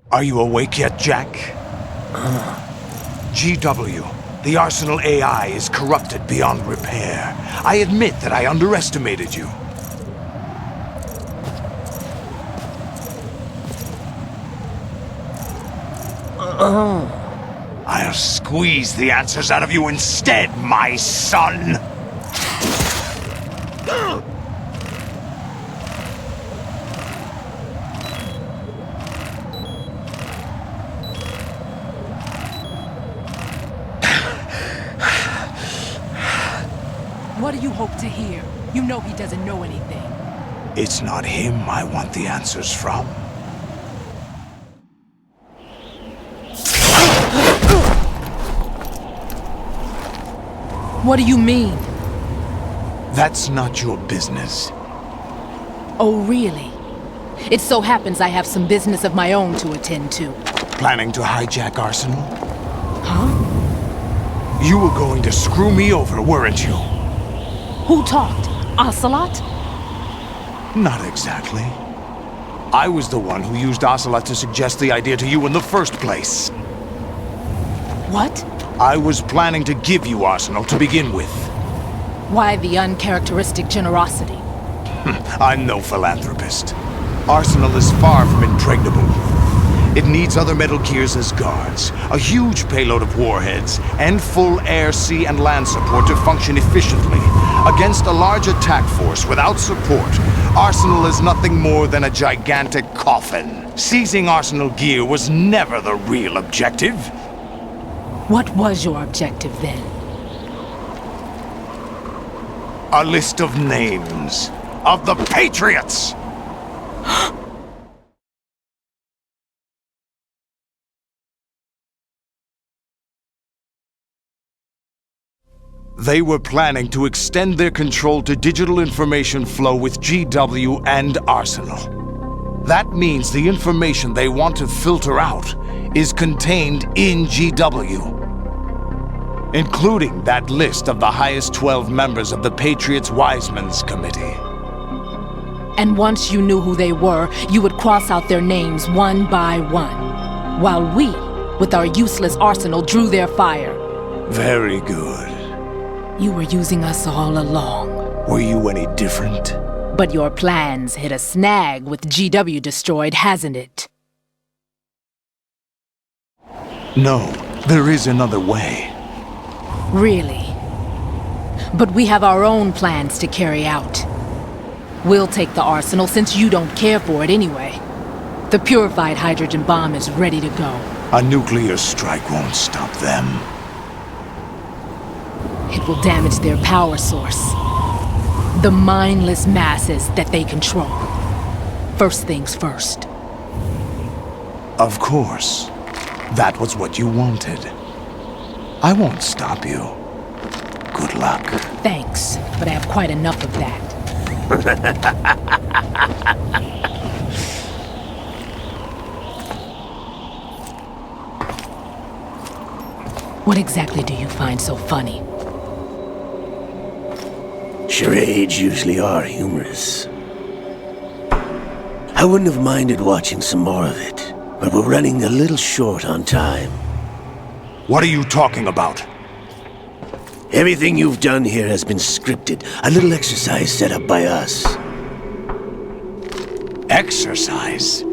Are you awake yet, Jack? GW, the Arsenal AI is corrupted beyond repair. I admit that I underestimated you. I'll squeeze the answers out of you instead, my son! What do you hope to hear? You know he doesn't know anything. It's not him I want the answers from. What do you mean? That's not your business. Oh, really? It so happens I have some business of my own to attend to. Planning to hijack Arsenal? Huh? You were going to screw me over, weren't you? Who talked? Ocelot? Not exactly. I was the one who used Ocelot to suggest the idea to you in the first place. What? I was planning to give you Arsenal to begin with. Why the uncharacteristic generosity? I'm no philanthropist. Arsenal is far from impregnable. It needs other Metal Gears as guards, a huge payload of warheads, and full air, sea, and land support to function efficiently. Against a large attack force without support, Arsenal is nothing more than a gigantic coffin. Seizing Arsenal gear was never the real objective. What was your objective then? A list of names of the Patriots! They were planning to extend their control to digital information flow with GW and Arsenal. That means the information they want to filter out is contained in GW. Including that list of the highest 12 members of the Patriots Wiseman's Committee. And once you knew who they were, you would cross out their names one by one. While we, with our useless arsenal, drew their fire. Very good. You were using us all along. Were you any different? But your plans hit a snag with GW destroyed, hasn't it? No, there is another way. Really? But we have our own plans to carry out. We'll take the arsenal since you don't care for it anyway. The purified hydrogen bomb is ready to go. A nuclear strike won't stop them. It will damage their power source. The mindless masses that they control. First things first. Of course. That was what you wanted. I won't stop you. Good luck. Thanks, but I have quite enough of that. What exactly do you find so funny? Charades usually are humorous. I wouldn't have minded watching some more of it, but we're running a little short on time. What are you talking about? Everything you've done here has been scripted, a little exercise set up by us. Exercise?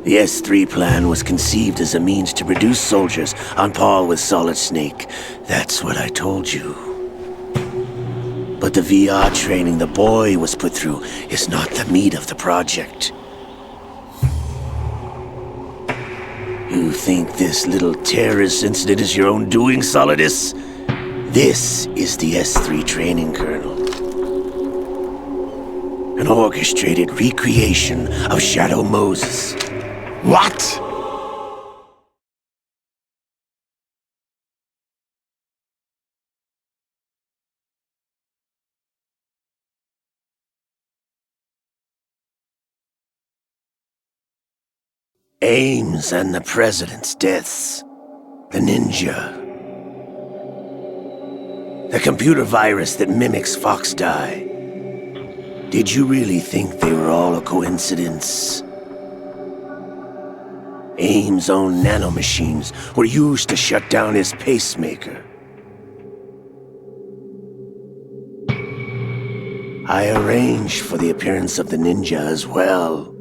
The S3 plan was conceived as a means to reduce soldiers on par with Solid Snake. That's what I told you. But the VR training the boy was put through is not the meat of the project. You think this little terrorist incident is your own doing, Solidus? This is the S3 training kernel. An orchestrated recreation of Shadow Moses. What? Ames and the President's deaths. The ninja. The computer virus that mimics Fox Die. Did you really think they were all a coincidence? AIM's own nanomachines were used to shut down his pacemaker. I arranged for the appearance of the ninja as well.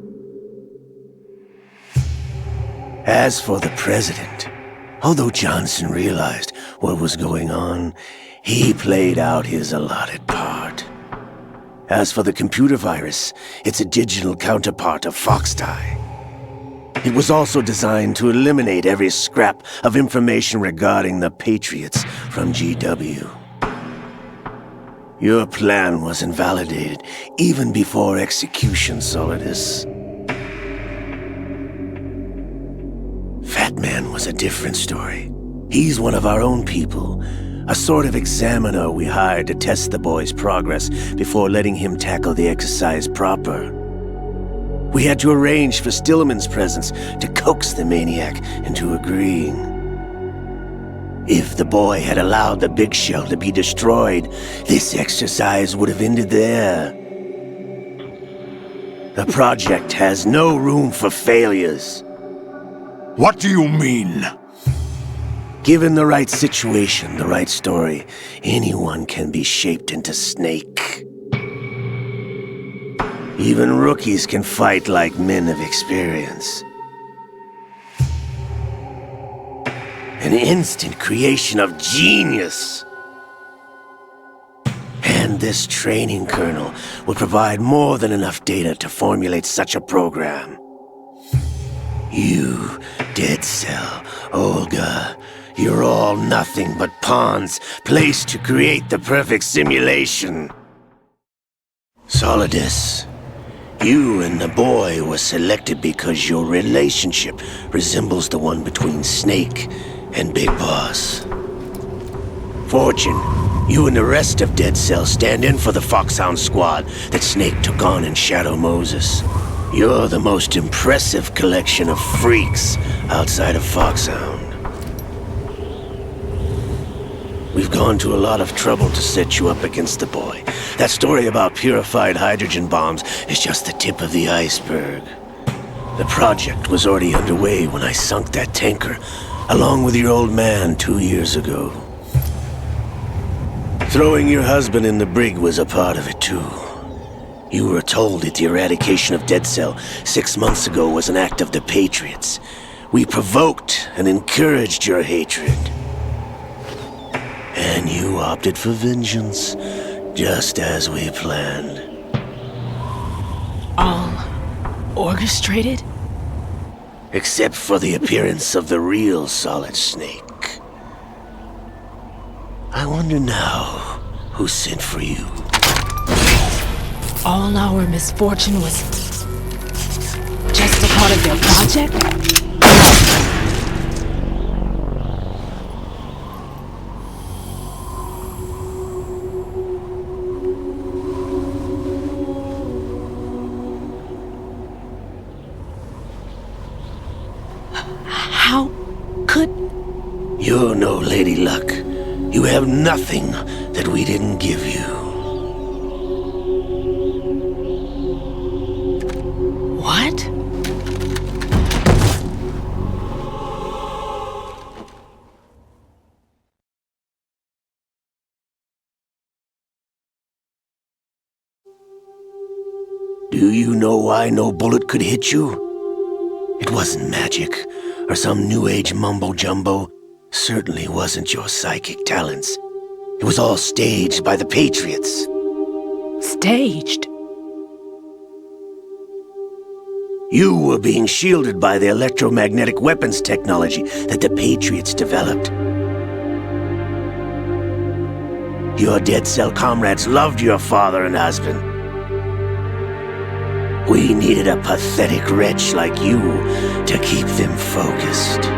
As for the president, although Johnson realized what was going on, he played out his allotted part. As for the computer virus, it's a digital counterpart of Foxdie. It was also designed to eliminate every scrap of information regarding the Patriots from GW. Your plan was invalidated even before execution, Solidus. Fat Man was a different story. He's one of our own people, a sort of examiner we hired to test the boy's progress before letting him tackle the exercise proper. We had to arrange for Stillman's presence to coax the maniac into agreeing. If the boy had allowed the big shell to be destroyed, this exercise would have ended there. The project has no room for failures. What do you mean? Given the right situation, the right story, anyone can be shaped into Snake. Even rookies can fight like men of experience. An instant creation of genius. And this training kernel would provide more than enough data to formulate such a program. You, Dead Cell, Olga, you're all nothing but pawns placed to create the perfect simulation. Solidus, you and the boy were selected because your relationship resembles the one between Snake and Big Boss. Fortune, you and the rest of Dead Cell stand in for the Foxhound squad that Snake took on in Shadow Moses. You're the most impressive collection of freaks outside of Foxhound. We've gone to a lot of trouble to set you up against the boy. That story about purified hydrogen bombs is just the tip of the iceberg. The project was already underway when I sunk that tanker, along with your old man 2 years ago. Throwing your husband in the brig was a part of it too. You were told that the eradication of Dead Cell 6 months ago was an act of the Patriots. We provoked and encouraged your hatred. And you opted for vengeance, just as we planned. All orchestrated? Except for the appearance of the real Solid Snake. I wonder now who sent for you. All our misfortune was just a part of their project? How could... You're no Lady Luck. You have nothing that we didn't give you. What? Do you know why no bullet could hit you? It wasn't magic, or some new age mumbo-jumbo. Certainly wasn't your psychic talents. It was all staged by the Patriots. Staged? You were being shielded by the electromagnetic weapons technology that the Patriots developed. Your Dead Cell comrades loved your father and husband. We needed a pathetic wretch like you to keep them focused.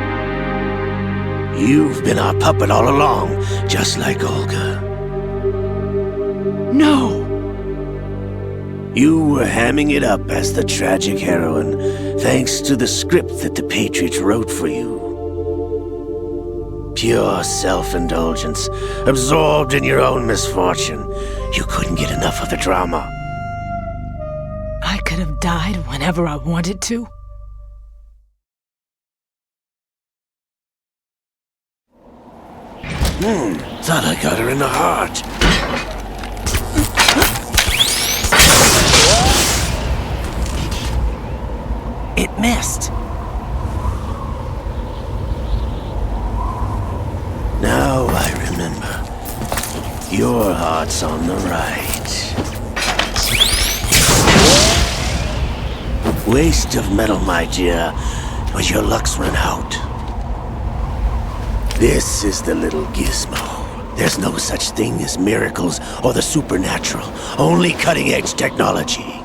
You've been our puppet all along, just like Olga. No! You were hamming it up as the tragic heroine, thanks to the script that the Patriots wrote for you. Pure self-indulgence, absorbed in your own misfortune. You couldn't get enough of the drama. I could have died whenever I wanted to. Thought I got her in the heart. It missed. Now I remember. Your heart's on the right. Waste of metal, my dear, when your luck's run out. This is the little gizmo. There's no such thing as miracles or the supernatural. Only cutting-edge technology.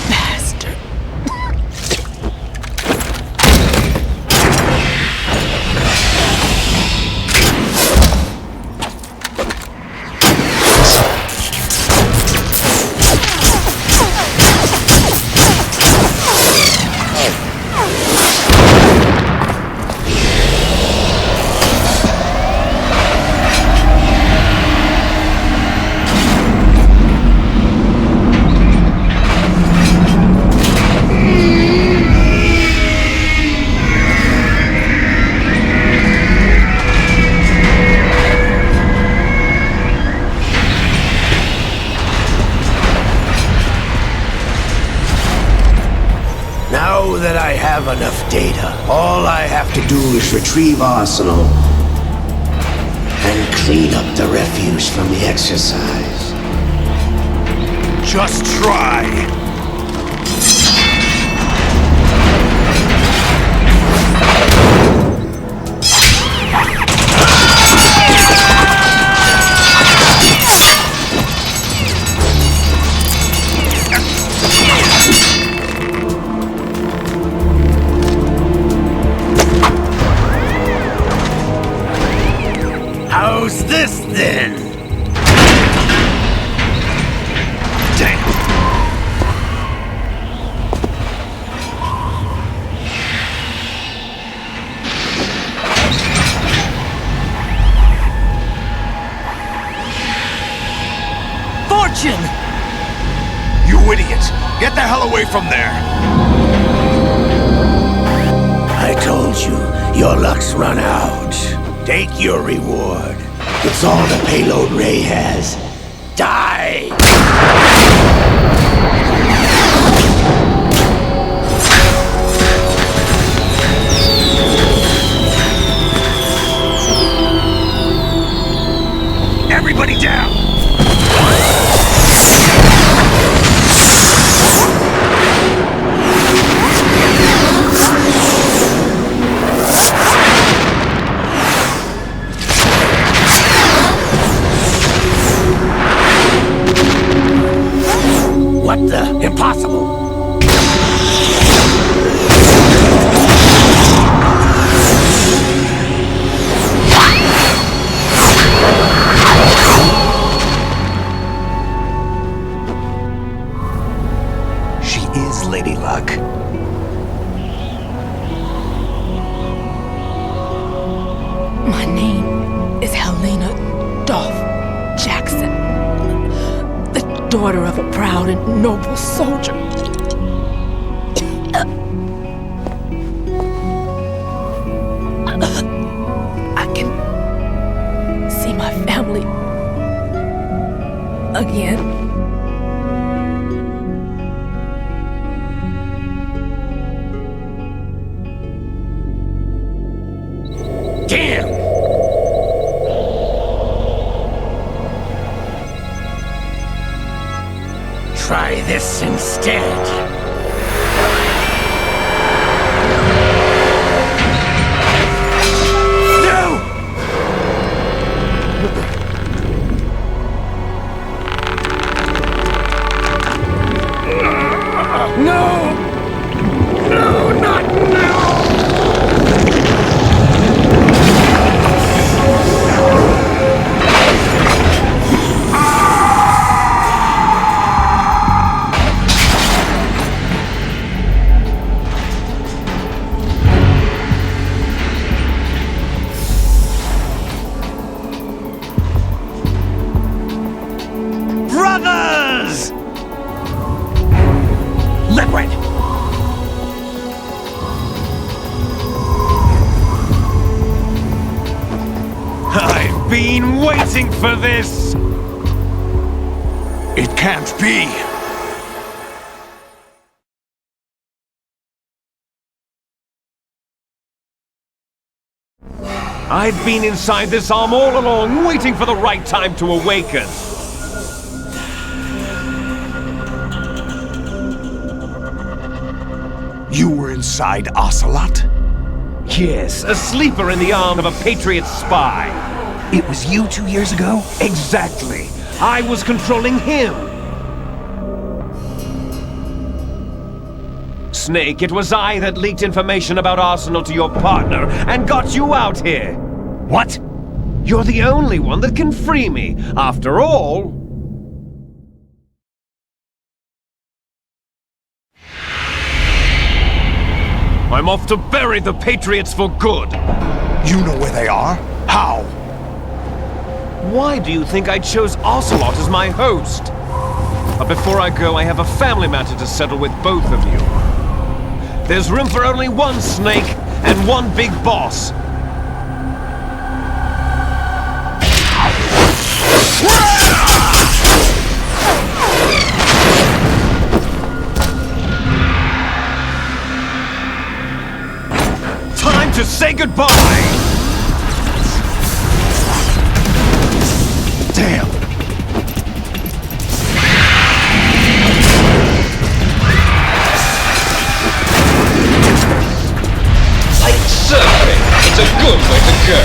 Bastard. Now that I have enough data, all I have to do is retrieve Arsenal and clean up the refuse from the exercise. Just try. How's this then? Damn. Fortune! You idiot! Get the hell away from there! I told you, your luck's run out. Take your reward. It's all the payload Ray has. Die! Everybody down! What the? Impossible! She is Lady Luck. My name is Helena Dolph Jackson, the daughter of a proud and noble soldier. I can see my family again. Damn! Try this instead. waiting for this! It can't be! I've been inside this arm all along, waiting for the right time to awaken. You were inside Ocelot? Yes, a sleeper in the arm of a Patriots spy. It was you 2 years ago? Exactly. I was controlling him. Snake, it was I that leaked information about Arsenal to your partner and got you out here. What? You're the only one that can free me. After all... I'm off to bury the Patriots for good. You know where they are? How? Why do you think I chose Ocelot as my host? But before I go, I have a family matter to settle with both of you. There's room for only one Snake and one big boss. Time to say goodbye! Damn! Like surfing, it's a good way to go.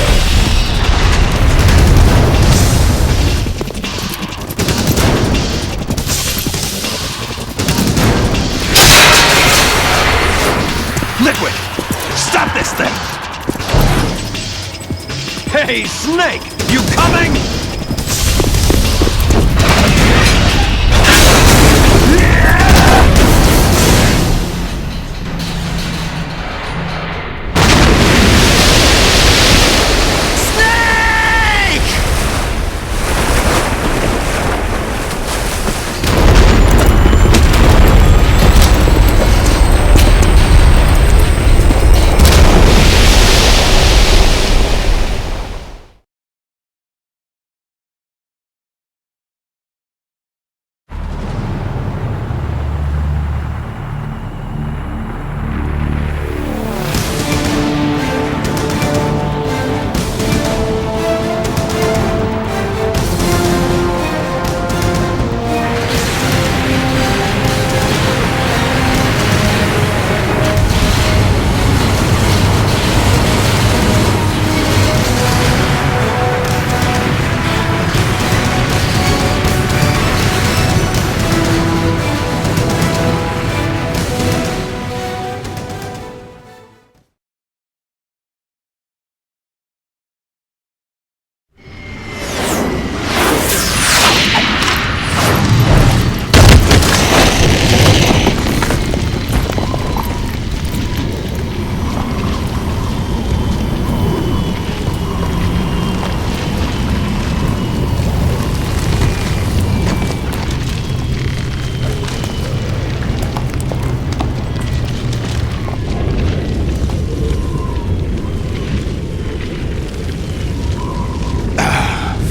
Liquid! Stop this thing! Hey, Snake! You coming?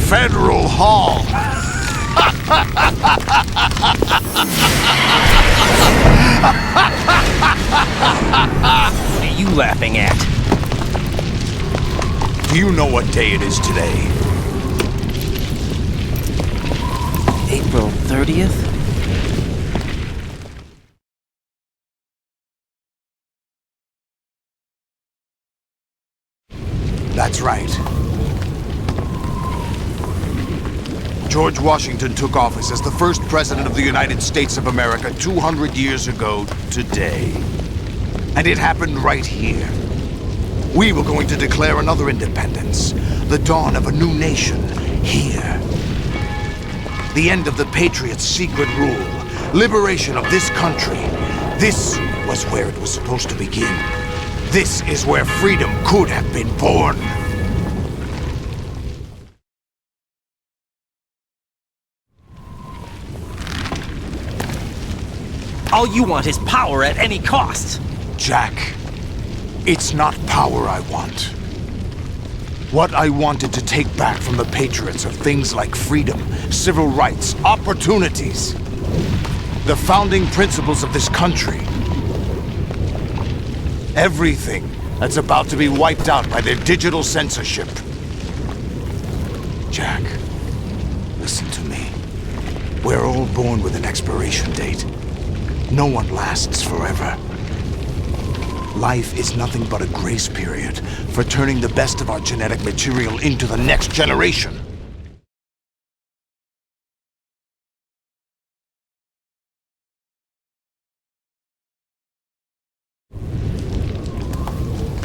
Federal Hall! What are you laughing at? Do you know what day it is today? April 30th? That's right. George Washington took office as the first president of the United States of America 200 years ago today. And it happened right here. We were going to declare another independence, the dawn of a new nation, here. The end of the Patriots' secret rule, liberation of this country. This was where it was supposed to begin. This is where freedom could have been born. All you want is power at any cost! Jack, it's not power I want. What I wanted to take back from the Patriots are things like freedom, civil rights, opportunities. The founding principles of this country. Everything that's about to be wiped out by their digital censorship. Jack, listen to me. We're all born with an expiration date. No one lasts forever. Life is nothing but a grace period for turning the best of our genetic material into the next generation.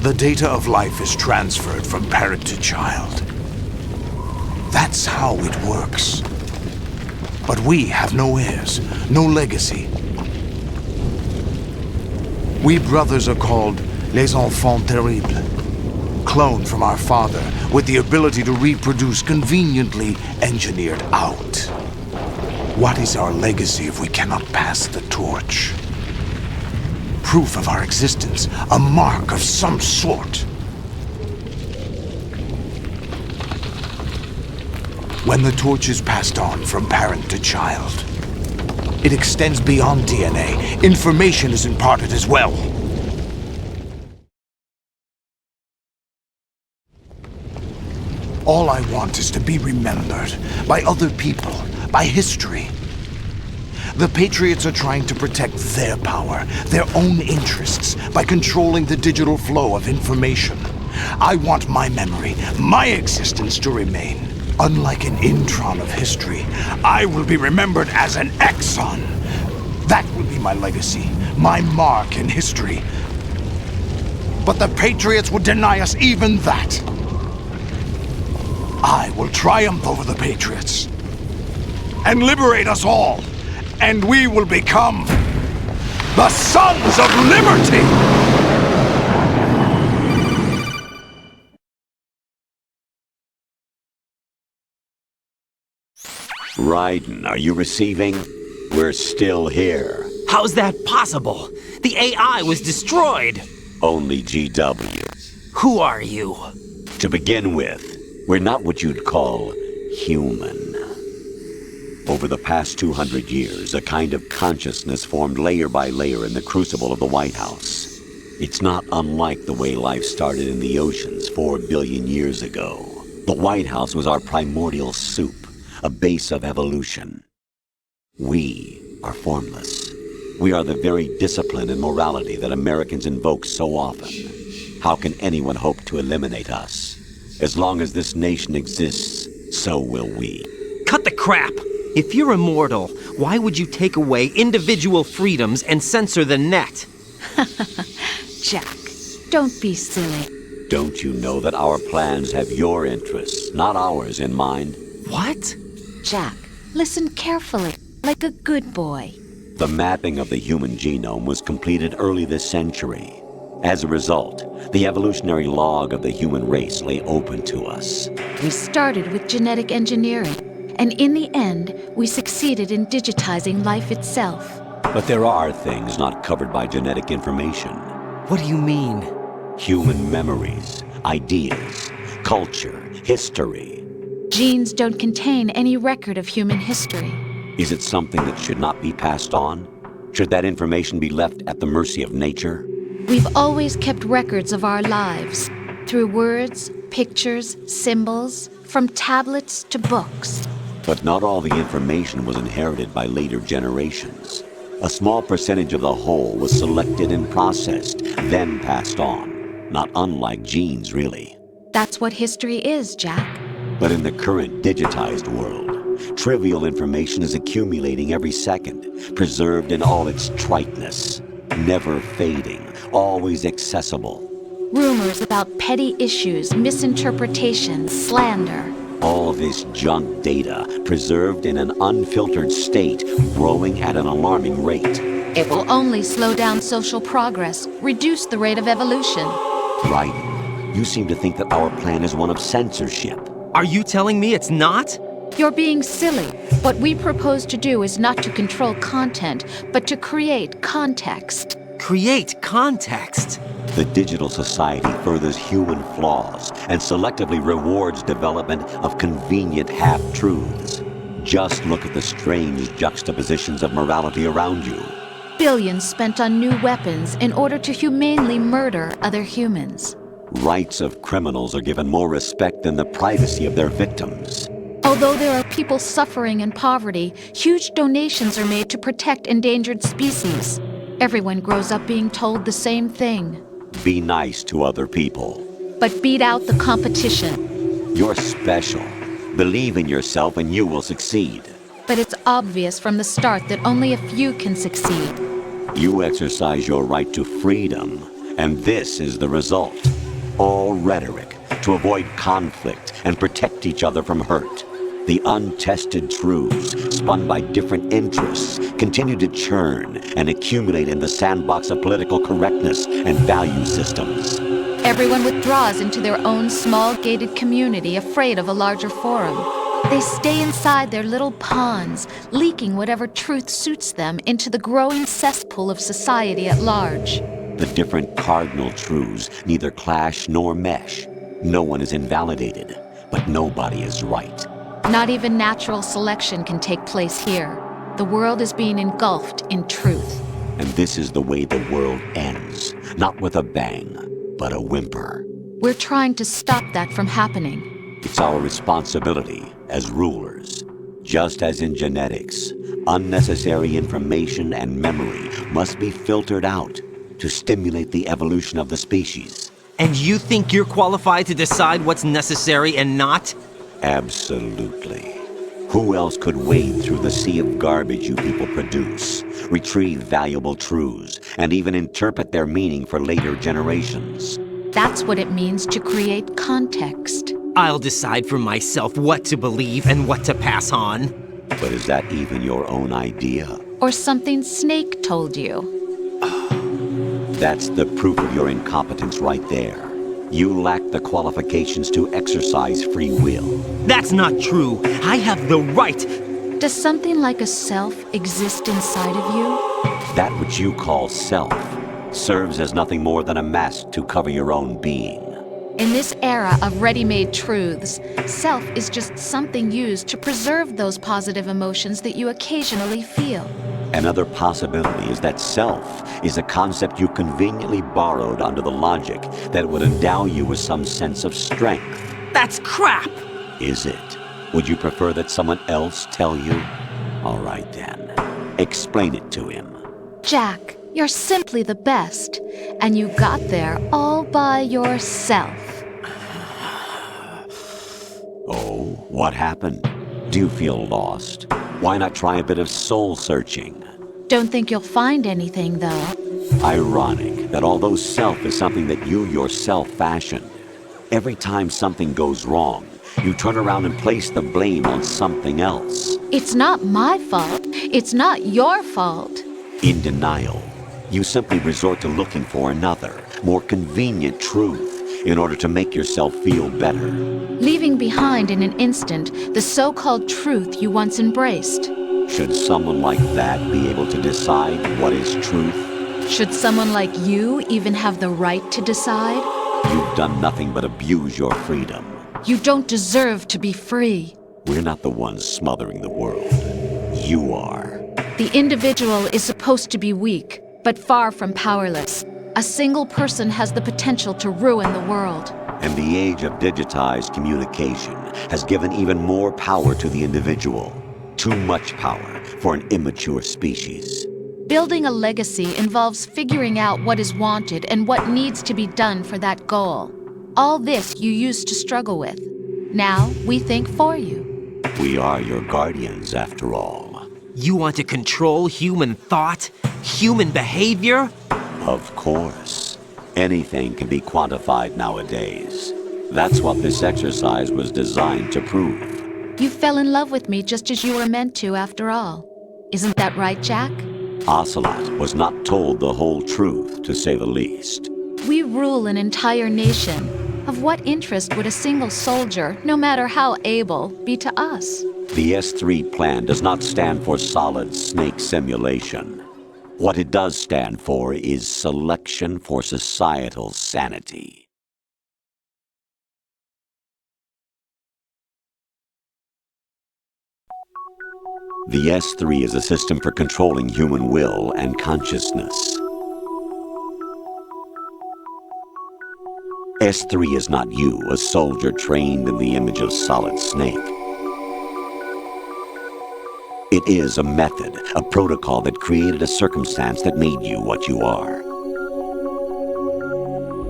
The data of life is transferred from parent to child. That's how it works. But we have no heirs, no legacy. We brothers are called les enfants terribles. Cloned from our father, with the ability to reproduce conveniently engineered out. What is our legacy if we cannot pass the torch? Proof of our existence, a mark of some sort. When the torch is passed on from parent to child, it extends beyond DNA. Information is imparted as well. All I want is to be remembered by other people, by history. The Patriots are trying to protect their power, their own interests, by controlling the digital flow of information. I want my memory, my existence to remain. Unlike an intron of history, I will be remembered as an exon. That will be my legacy, my mark in history. But the Patriots would deny us even that. I will triumph over the Patriots and liberate us all. And we will become the Sons of Liberty! Raiden, are you receiving? We're still here. How's that possible? The AI was destroyed. Only GW. Who are you? To begin with, we're not what you'd call human. Over the past 200 years, a kind of consciousness formed layer by layer in the crucible of the White House. It's not unlike the way life started in the oceans 4 billion years ago. The White House was our primordial soup, a base of evolution. We are formless. We are the very discipline and morality that Americans invoke so often. How can anyone hope to eliminate us? As long as this nation exists, so will we. Cut the crap! If you're immortal, why would you take away individual freedoms and censor the net? Jack, don't be silly. Don't you know that our plans have your interests, not ours, in mind? What? Jack, listen carefully, like a good boy. The mapping of the human genome was completed early this century. As a result, the evolutionary log of the human race lay open to us. We started with genetic engineering. And in the end, we succeeded in digitizing life itself. But there are things not covered by genetic information. What do you mean? Human memories, ideas, culture, history. Genes don't contain any record of human history. Is it something that should not be passed on? Should that information be left at the mercy of nature? We've always kept records of our lives, through words, pictures, symbols, from tablets to books. But not all the information was inherited by later generations. A small percentage of the whole was selected and processed, then passed on. Not unlike genes, really. That's what history is, Jack. But in the current digitized world, trivial information is accumulating every second, preserved in all its triteness, never fading, always accessible. Rumors about petty issues, misinterpretations, slander. All this junk data, preserved in an unfiltered state, growing at an alarming rate. It will only slow down social progress, reduce the rate of evolution. Raiden, you seem to think that our plan is one of censorship. Are you telling me it's not? You're being silly. What we propose to do is not to control content, but to create context. Create context. The digital society furthers human flaws and selectively rewards development of convenient half-truths. Just look at the strange juxtapositions of morality around you. Billions spent on new weapons in order to humanely murder other humans. Rights of criminals are given more respect than the privacy of their victims. Although there are people suffering in poverty, huge donations are made to protect endangered species. Everyone grows up being told the same thing. Be nice to other people. But beat out the competition. You're special. Believe in yourself and you will succeed. But it's obvious from the start that only a few can succeed. You exercise your right to freedom, and this is the result. All rhetoric to avoid conflict and protect each other from hurt. The untested truths, spun by different interests, continue to churn and accumulate in the sandbox of political correctness and value systems. Everyone withdraws into their own small gated community, afraid of a larger forum. They stay inside their little ponds, leaking whatever truth suits them into the growing cesspool of society at large. The different cardinal truths neither clash nor mesh. No one is invalidated, but nobody is right. Not even natural selection can take place here. The world is being engulfed in truth. And this is the way the world ends, not with a bang, but a whimper. We're trying to stop that from happening. It's our responsibility as rulers. Just as in genetics, unnecessary information and memory must be filtered out to stimulate the evolution of the species. And you think you're qualified to decide what's necessary and not? Absolutely. Who else could wade through the sea of garbage you people produce, retrieve valuable truths, and even interpret their meaning for later generations? That's what it means to create context. I'll decide for myself what to believe and what to pass on. But is that even your own idea? Or something Snake told you? That's the proof of your incompetence right there. You lack the qualifications to exercise free will. That's not true. I have the right. Does something like a self exist inside of you? That which you call self serves as nothing more than a mask to cover your own being. In this era of ready-made truths, self is just something used to preserve those positive emotions that you occasionally feel. Another possibility is that self is a concept you conveniently borrowed under the logic that would endow you with some sense of strength. That's crap! Is it? Would you prefer that someone else tell you? All right then. Explain it to him. Jack, you're simply the best, and you got there all by yourself. Oh, what happened? Do you feel lost? Why not try a bit of soul-searching? Don't think you'll find anything, though. Ironic that although self is something that you yourself fashioned, every time something goes wrong, you turn around and place the blame on something else. It's not my fault. It's not your fault. In denial, you simply resort to looking for another, more convenient truth in order to make yourself feel better. Leaving behind in an instant the so-called truth you once embraced. Should someone like that be able to decide what is truth? Should someone like you even have the right to decide? You've done nothing but abuse your freedom. You don't deserve to be free. We're not the ones smothering the world. You are. The individual is supposed to be weak, but far from powerless. A single person has the potential to ruin the world. And the age of digitized communication has given even more power to the individual. Too much power for an immature species. Building a legacy involves figuring out what is wanted and what needs to be done for that goal. All this you used to struggle with. Now we think for you. We are your guardians, after all. You want to control human thought? Human behavior? Of course. Anything can be quantified nowadays. That's what this exercise was designed to prove. You fell in love with me just as you were meant to, after all. Isn't that right, Jack? Ocelot was not told the whole truth, to say the least. We rule an entire nation. Of what interest would a single soldier, no matter how able, be to us? The S3 plan does not stand for solid snake simulation. What it does stand for is Selection for Societal Sanity. The S3 is a system for controlling human will and consciousness. S3 is not you, a soldier trained in the image of Solid Snake. It is a method, a protocol that created a circumstance that made you what you are.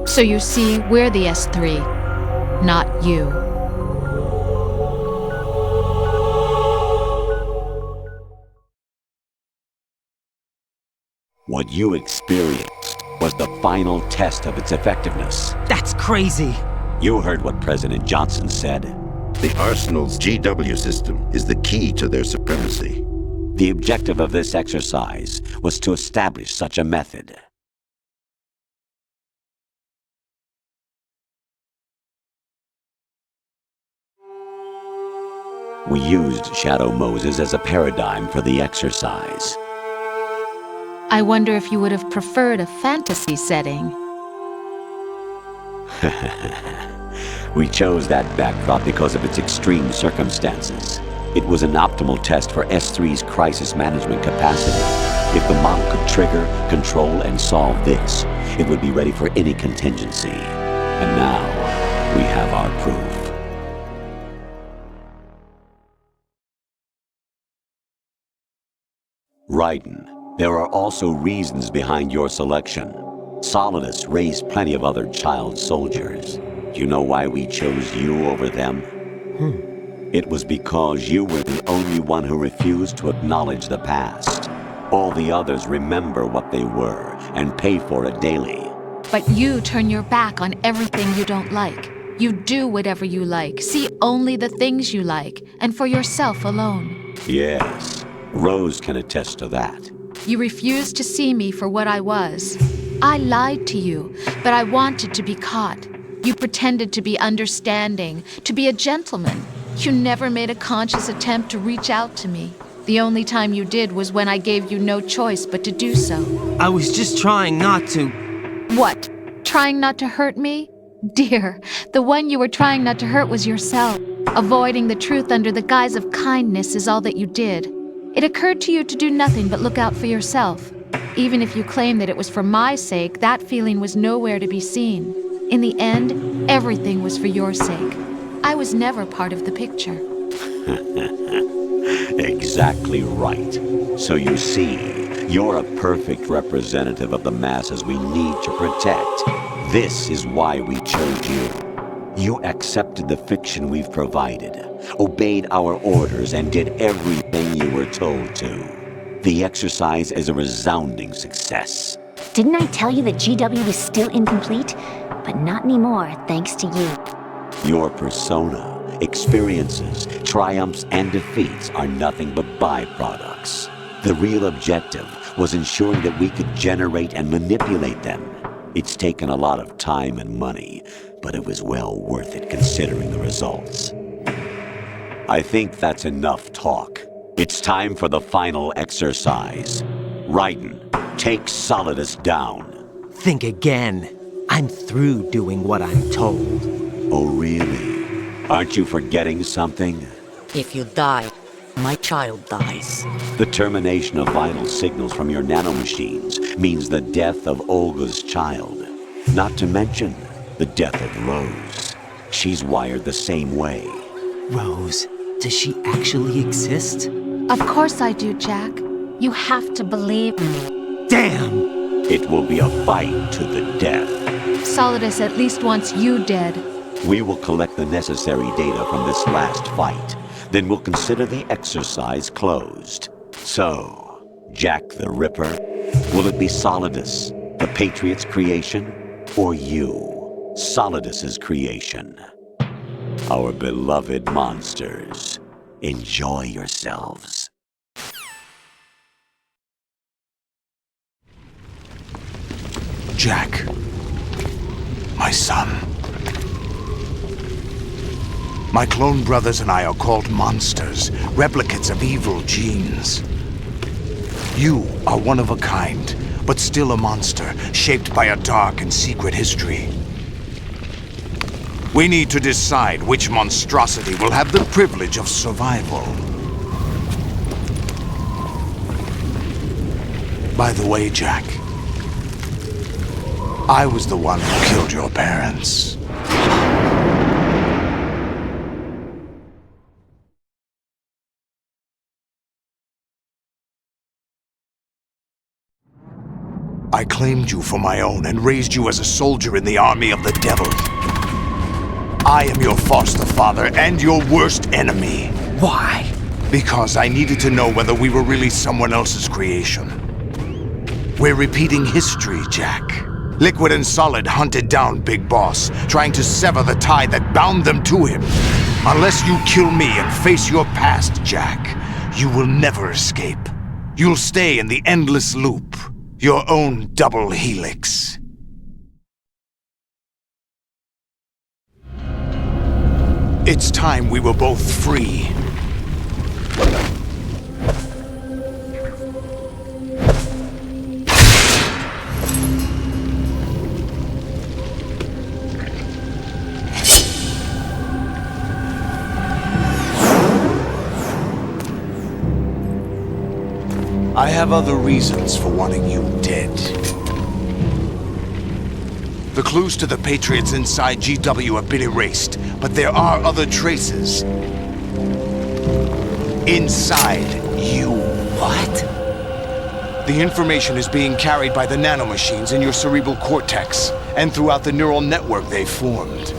So you see, we're the S3, not you. What you experienced was the final test of its effectiveness. That's crazy. You heard what President Johnson said. The Arsenal's GW system is the key to their supremacy. The objective of this exercise was to establish such a method. We used Shadow Moses as a paradigm for the exercise. I wonder if you would have preferred a fantasy setting. We chose that backdrop because of its extreme circumstances. It was an optimal test for S3's crisis management capacity. If the model could trigger, control, and solve this, it would be ready for any contingency. And now, we have our proof. Raiden, there are also reasons behind your selection. Solidus raised plenty of other child soldiers. Do you know why we chose you over them? It was because you were the only one who refused to acknowledge the past. All the others remember what they were and pay for it daily. But you turn your back on everything you don't like. You do whatever you like, see only the things you like, and for yourself alone. Yes, Rose can attest to that. You refused to see me for what I was. I lied to you, but I wanted to be caught. You pretended to be understanding, to be a gentleman. You never made a conscious attempt to reach out to me. The only time you did was when I gave you no choice but to do so. I was just trying not to. What? Trying not to hurt me? Dear, the one you were trying not to hurt was yourself. Avoiding the truth under the guise of kindness is all that you did. It occurred to you to do nothing but look out for yourself. Even if you claim that it was for my sake, that feeling was nowhere to be seen. In the end, everything was for your sake. I was never part of the picture. Exactly right. So you see, you're a perfect representative of the masses we need to protect. This is why we chose you. You accepted the fiction we've provided, obeyed our orders, and did everything you were told to. The exercise is a resounding success. Didn't I tell you that GW was still incomplete? But not anymore, thanks to you. Your persona, experiences, triumphs, and defeats are nothing but byproducts. The real objective was ensuring that we could generate and manipulate them. It's taken a lot of time and money, but it was well worth it considering the results. I think that's enough talk. It's time for the final exercise. Raiden, take Solidus down. Think again. I'm through doing what I'm told. Oh, really? Aren't you forgetting something? If you die, my child dies. The termination of vital signals from your nanomachines means the death of Olga's child. Not to mention the death of Rose. She's wired the same way. Rose, does she actually exist? Of course I do, Jack. You have to believe me. Damn! It will be a fight to the death. Solidus at least wants you dead. We will collect the necessary data from this last fight. Then we'll consider the exercise closed. So, Jack the Ripper, will it be Solidus, the Patriots' creation, or you, Solidus's creation? Our beloved monsters, enjoy yourselves. Jack, my son. My clone brothers and I are called monsters, replicates of evil genes. You are one of a kind, but still a monster, shaped by a dark and secret history. We need to decide which monstrosity will have the privilege of survival. By the way, Jack, I was the one who killed your parents. I claimed you for my own and raised you as a soldier in the army of the devil. I am your foster father and your worst enemy. Why? Because I needed to know whether we were really someone else's creation. We're repeating history, Jack. Liquid and Solid hunted down Big Boss, trying to sever the tie that bound them to him. Unless you kill me and face your past, Jack, you will never escape. You'll stay in the endless loop. Your own double helix. It's time we were both free. I have other reasons for wanting you dead. The clues to the Patriots inside GW have been erased, but there are other traces. Inside you. What? The information is being carried by the nanomachines in your cerebral cortex, and throughout the neural network they formed.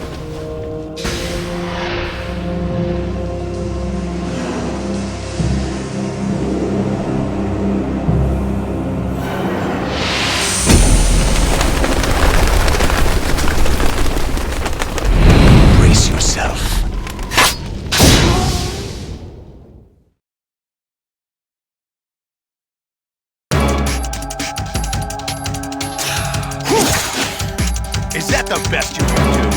Is that the best you can do?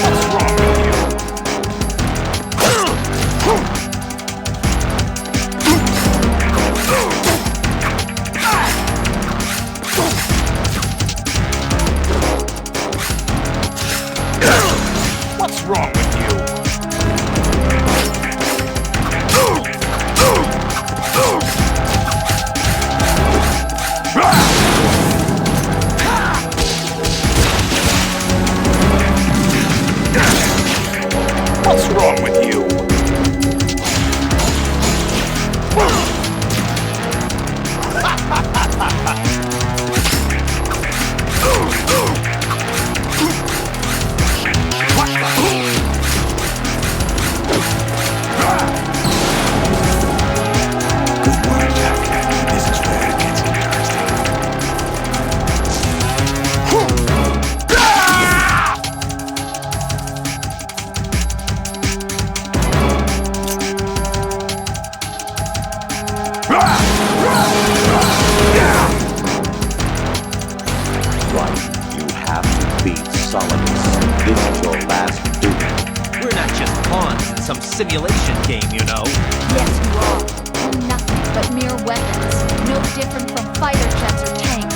What's wrong with you? What's wrong with you? What's wrong with you? Good work, Jack. This is where it gets interesting. Right, you have to beat Solidus. This is your last duty. We're not just pawns in some simulation game, you know. Yes, you are. We're nothing but mere weapons. No different from fighter jets or tanks.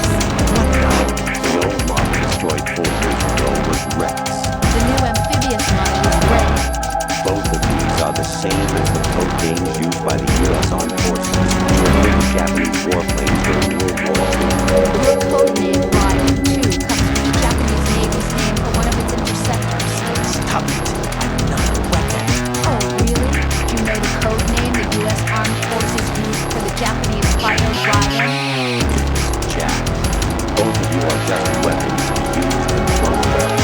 The old model destroyed 4 years ago was Rex. The new amphibious model is Ray. Both of these are the same as the code names used by the U.S. Armed Forces to bring Japanese warplanes during World War II. Your code name Ryan 2 comes from the Japanese Navy's name for one of its interceptors. Stop it. I'm not a weapon. Oh, really? Do you know the code name the U.S. Armed Forces used for the Japanese fighter Ryan? Jack, both of you are just weapons used in trouble. Just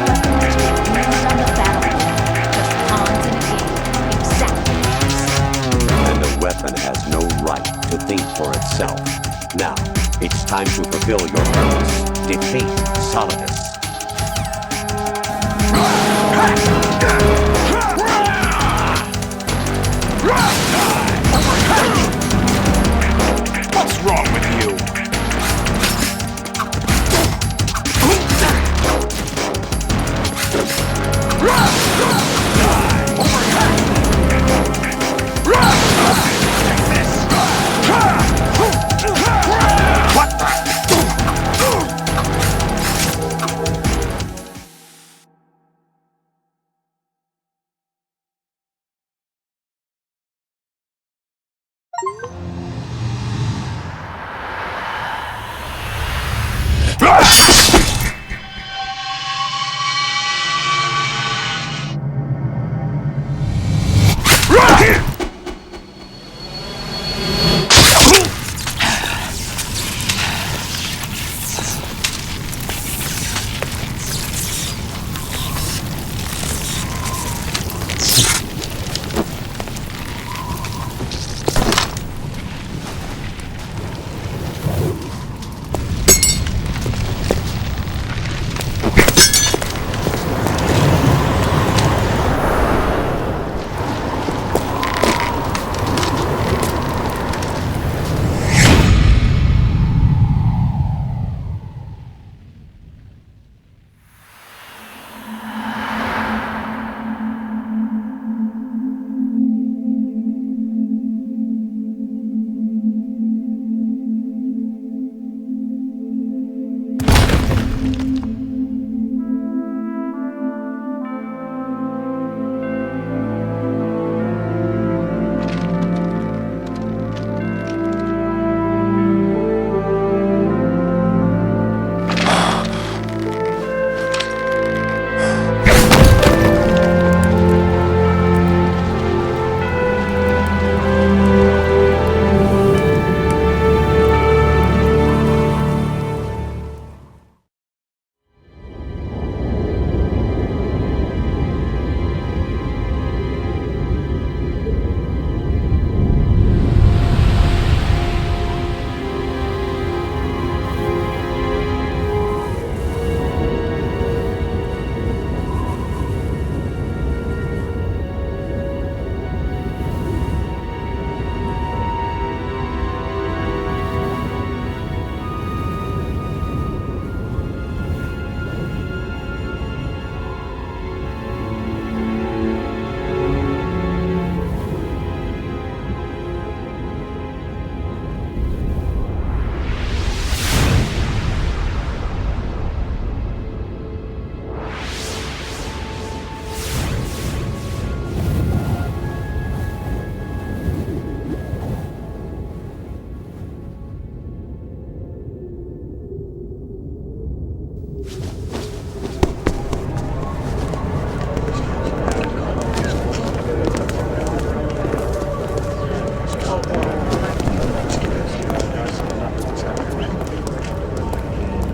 weapons used on the battlefield. Just pawns in a game. Exactly. And the weapon has no right to think for itself. Now, it's time to fulfill your purpose. Defeat Solidus. What's wrong with you?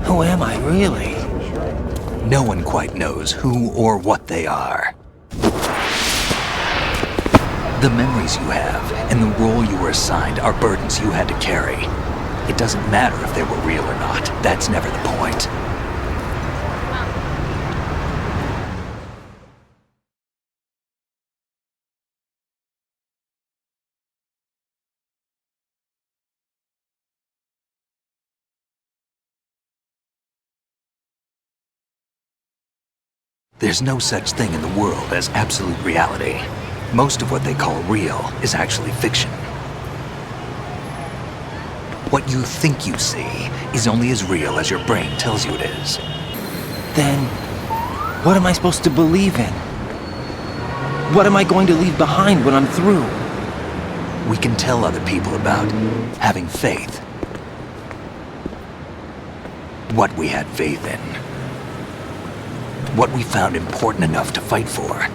Who am I, really? No one quite knows who or what they are. The memories you have and the role you were assigned are burdens you had to carry. It doesn't matter if they were real or not. That's never the point. There's no such thing in the world as absolute reality. Most of what they call real is actually fiction. What you think you see is only as real as your brain tells you it is. Then, what am I supposed to believe in? What am I going to leave behind when I'm through? We can tell other people about having faith. What we had faith in. What we found important enough to fight for.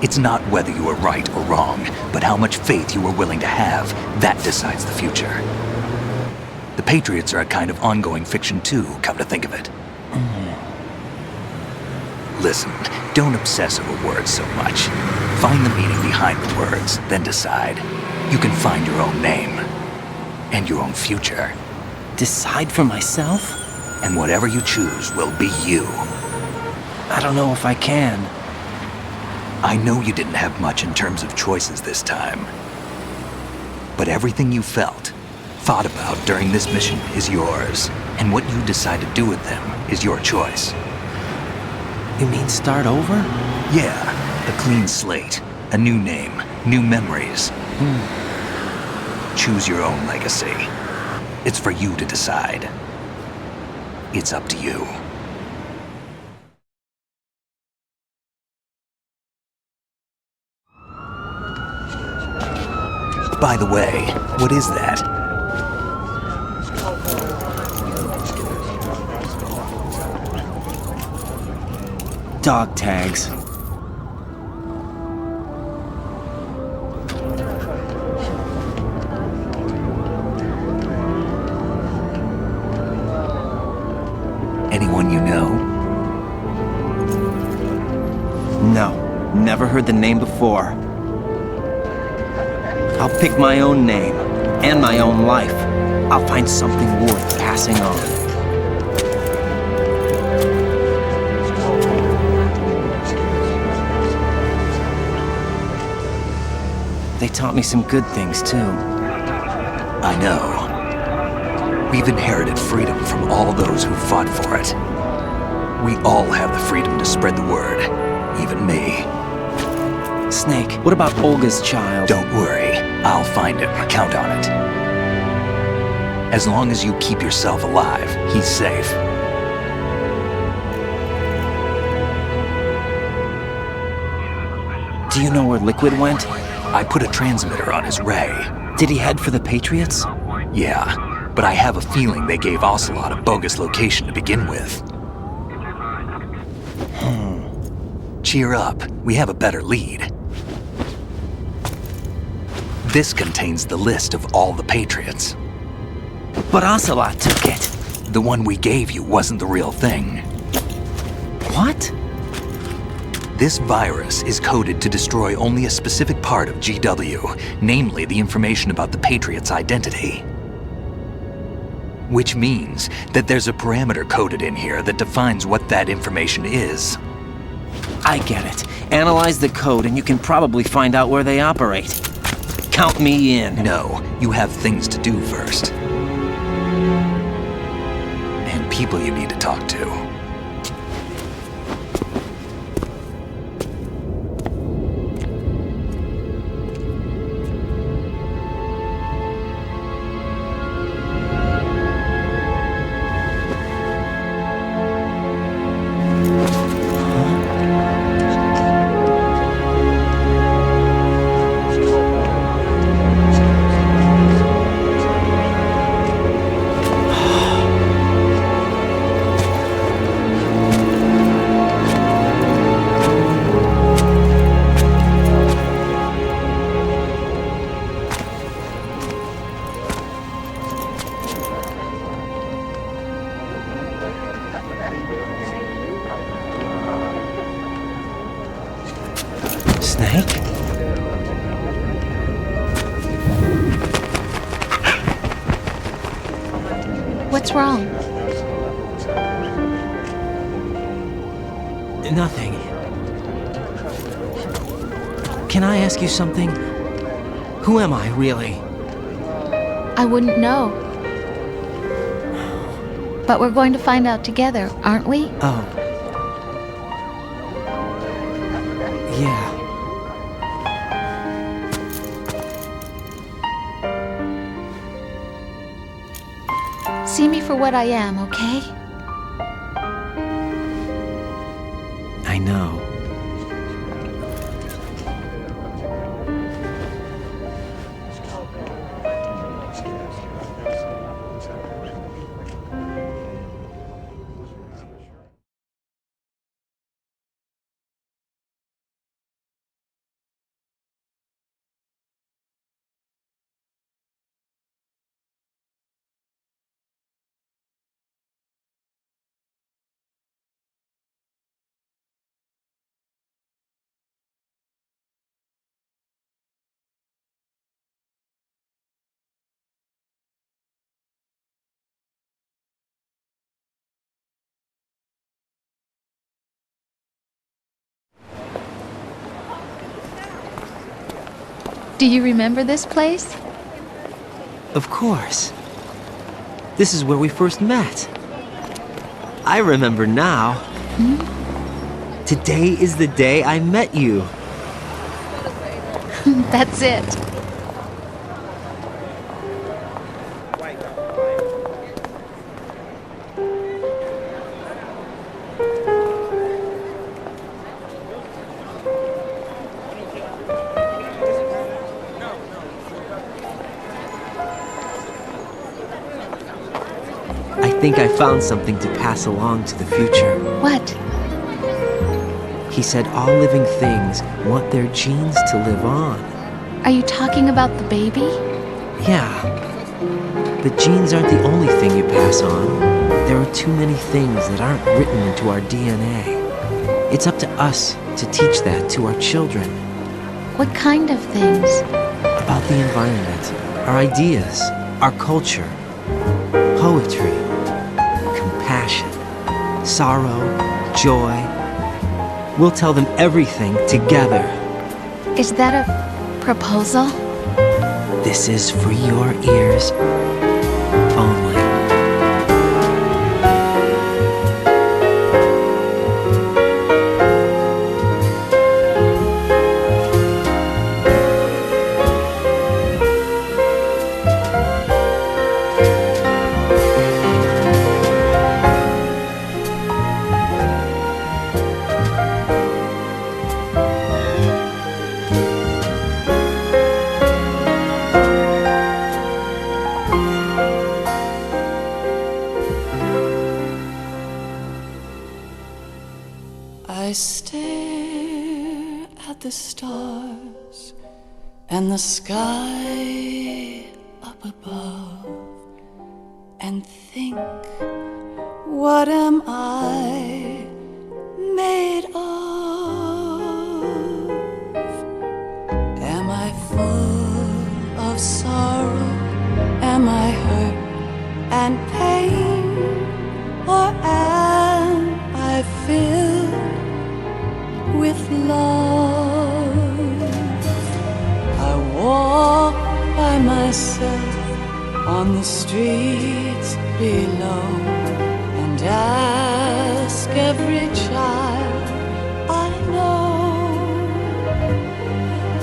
It's not whether you were right or wrong, but how much faith you were willing to have. That decides the future. The Patriots are a kind of ongoing fiction too, come to think of it. Listen, don't obsess over words so much. Find the meaning behind the words, then decide. You can find your own name. And your own future. Decide for myself? And whatever you choose will be you. I don't know if I can. I know you didn't have much in terms of choices this time. But everything you felt, thought about during this mission is yours. And what you decide to do with them is your choice. You mean start over? Yeah, a clean slate, a new name, new memories. Choose your own legacy. It's for you to decide. It's up to you. By the way, what is that? Dog tags. Anyone you know? No, never heard the name before. I'll pick my own name, and my own life. I'll find something worth passing on. They taught me some good things, too. I know. We've inherited freedom from all those who fought for it. We all have the freedom to spread the word, even me. Snake, what about Olga's child? Don't worry, I'll find him. Count on it. As long as you keep yourself alive, he's safe. Do you know where Liquid went? I put a transmitter on his ray. Did he head for the Patriots? Yeah, but I have a feeling they gave Ocelot a bogus location to begin with. Cheer up, we have a better lead. This contains the list of all the Patriots. But Ocelot took it. The one we gave you wasn't the real thing. What? This virus is coded to destroy only a specific part of GW, namely the information about the Patriots' identity. Which means that there's a parameter coded in here that defines what that information is. I get it. Analyze the code and you can probably find out where they operate. Count me in. No, you have things to do first. And people you need to talk to. Snake? What's wrong? Nothing. Can I ask you something? Who am I, really? I wouldn't know. But we're going to find out together, aren't we? Oh. Yeah. See me for what I am, okay? I know. Do you remember this place? Of course. This is where we first met. I remember now. Today is the day I met you. That's it. think I found something to pass along to the future. What? He said all living things want their genes to live on. Are you talking about the baby? Yeah. But genes aren't the only thing you pass on. There are too many things that aren't written into our DNA. It's up to us to teach that to our children. What kind of things? About the environment, our ideas, our culture, poetry, compassion, sorrow, joy. We'll tell them everything together. Is that a proposal? This is for your ears only. I stare at the stars and the sky up above and think, what am I made of? Am I full of sorrow? Am I hurt and pain? Or am I filled with love? I walk by myself on the streets below and ask every child I know,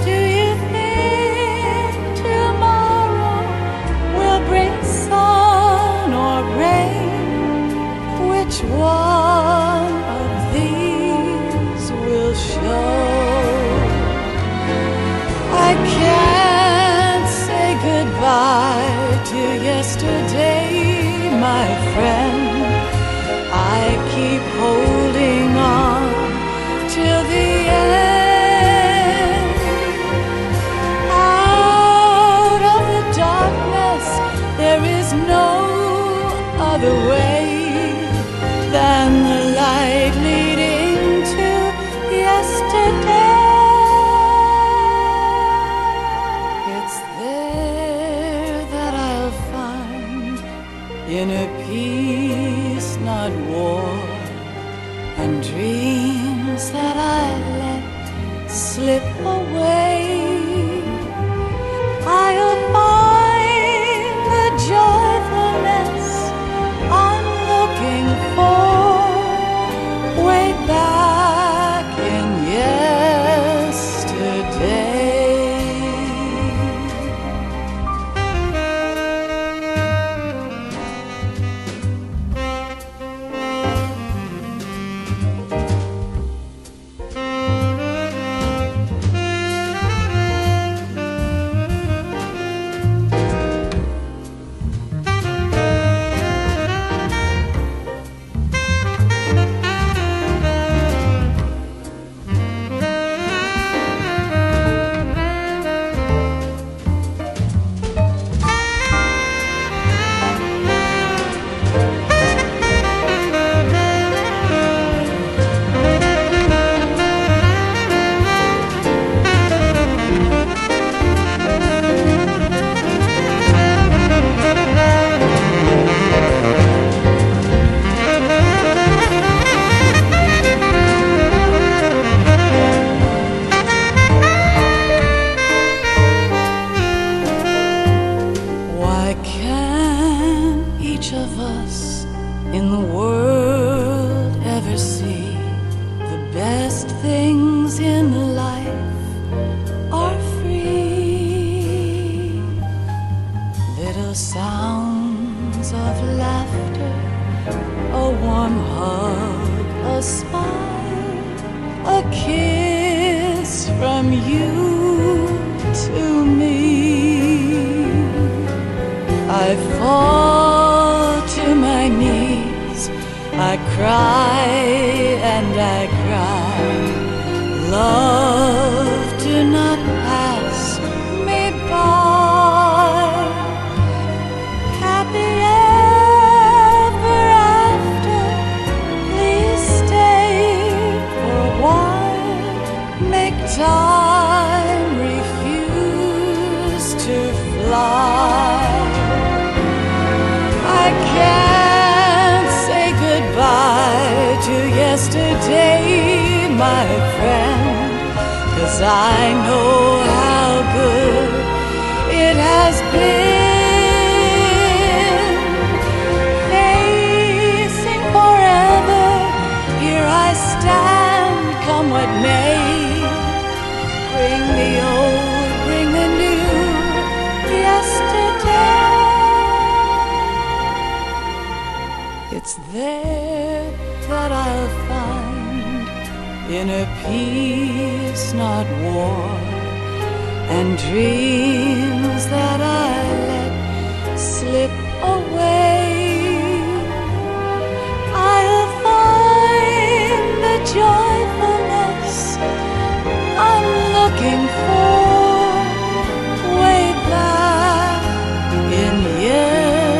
do you think tomorrow will bring sun or rain? Which one of these will show? I can't say goodbye to yesterday, my friend. I keep holding on till the end. Out of the darkness, there is no other way than the light leading to yesterday. It's there that I'll find inner peace, not war, and dreams that I let slip away. I'll find the joyfulness I'm looking for way back in yesterday. I fall to my knees I cry and I cry. Love, do not pass me by. Happy ever after, please stay for a while. Make time refuse to fly. I can't say goodbye to yesterday, my friend, 'cause I know how good it has been. Facing forever, here I stand, come what may. Bring the old, bring the new, yesterday. It's there that I'll find inner peace, not war, and dreams that I let slip away. I'll find the joyfulness I'm looking for way back in yesterday.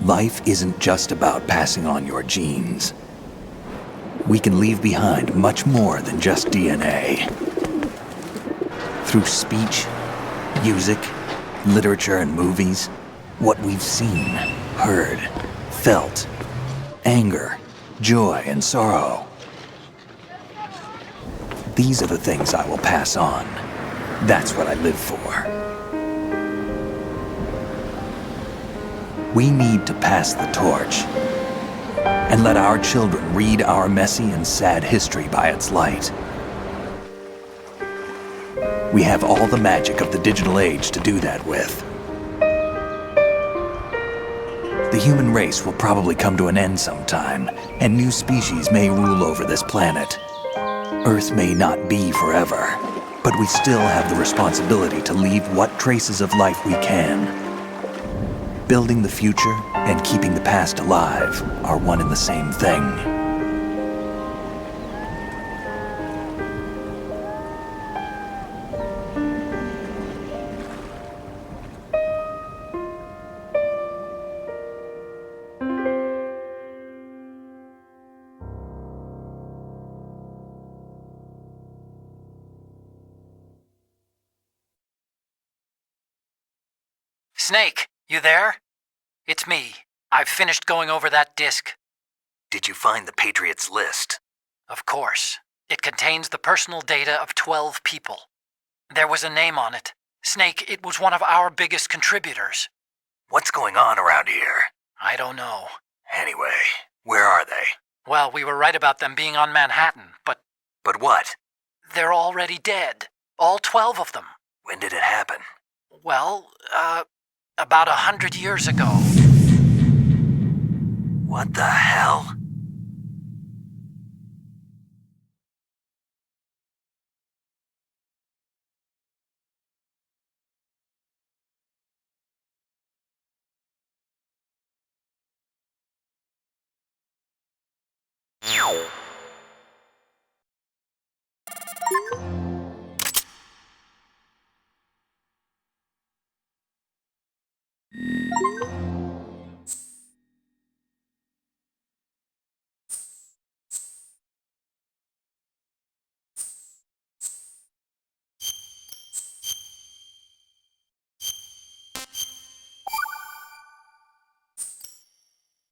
Life isn't just about passing on your genes. We can leave behind much more than just DNA. Through speech, music, literature, and movies, what we've seen, heard, felt, anger, joy, and sorrow. These are the things I will pass on. That's what I live for. We need to pass the torch and let our children read our messy and sad history by its light. We have all the magic of the digital age to do that with. The human race will probably come to an end sometime, and new species may rule over this planet. Earth may not be forever, but we still have the responsibility to leave what traces of life we can. Building the future and keeping the past alive are one and the same thing. Snake, you there? It's me. I've finished going over that disk. Did you find the Patriots list? Of course. It contains the personal data of 12 people. There was a name on it. Snake, it was one of our biggest contributors. What's going on around here? I don't know. Anyway, where are they? Well, we were right about them being on Manhattan, but... But what? They're already dead. All 12 of them. When did it happen? Well, about 100 years ago. What the hell? Ow.